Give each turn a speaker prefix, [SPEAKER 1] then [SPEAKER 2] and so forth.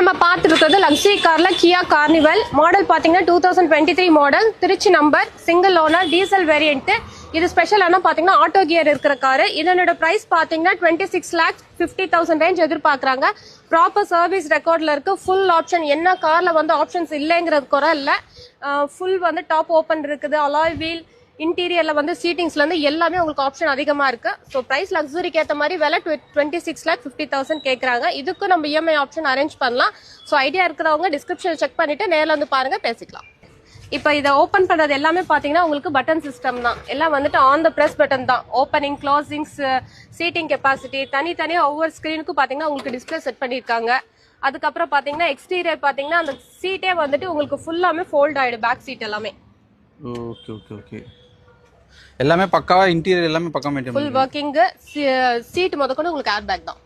[SPEAKER 1] நம்ம பார்த்துட்டு இருக்கிறது லக்ஸரி கார்ல கியா கார்னிவல் மாடல் பார்த்தீங்கன்னா 2023 model, Trichy number, single owner, diesel variant. இது ஸ்பெஷல் ஆனால் பார்த்தீங்கன்னா ஆட்டோ கியர் இருக்கிற காரு. இதனோட பிரைஸ் பார்த்தீங்கன்னா 26,50,000 ரேஞ்ச் எதிர்பார்க்குறாங்க. ப்ராப்பர் சர்வீஸ் ரெக்கார்டில் இருக்கு. ஃபுல் ஆப்ஷன், என்ன காரில் வந்து ஆப்ஷன்ஸ் இல்லைங்கிறது குறை இல்லை. ஃபுல் வந்து டாப் ஓப்பன் இருக்குது, அலாய் வீல், இன்டீரியர்ல வந்து சீட்டிங்ஸ்ல இருந்து எல்லாமே உங்களுக்கு ஆப்ஷன் அதிகமா இருக்கு. ஸோ பிரைஸ் லக்ஸுரிக்கு ஏற்ற மாதிரி விலை 26,50,000 கேட்குறாங்க. இதுக்கு நம்ம இஎம்ஐ ஆப்ஷன் அரேஞ்ச் பண்ணலாம். ஸோ ஐடியா இருக்கிறவங்க டிஸ்கிரிப்ஷன் செக் பண்ணிட்டு நேரில் வந்து பாருங்க, பேசிக்கலாம். இப்போ இதை ஓப்பன் பண்றது எல்லாமே பாத்தீங்கன்னா உங்களுக்கு பட்டன் சிஸ்டம் தான். எல்லாம் வந்துட்டு ஆன் த பிரஸ் பட்டன் தான். ஓப்பனிங், க்ளோசிங்ஸ், சீட்டிங் கெப்பாசிட்டி தனித்தனியாக ஒவ்வொரு ஸ்க்ரீனுக்கும் பாத்தீங்கன்னா உங்களுக்கு டிஸ்பிளே செட் பண்ணியிருக்காங்க. அதுக்கப்புறம் பாத்தீங்கன்னா எக்ஸ்டீரியர் பாத்தீங்கன்னா அந்த சீட்டே வந்துட்டு உங்களுக்கு ஃபுல்லாமே ஃபோல்ட் ஆயிடும், பேக் சீட் எல்லாமே.
[SPEAKER 2] ஓகே ஓகே ஓகே, எல்லாமே பக்காவா இன்டீரியர் எல்லாமே பக்கா மெயின்டைன்
[SPEAKER 1] ஃபுல் ஒர்க்கிங். சீட் முதற்கொண்டு உங்களுக்கு ஏர் பேக் தான்.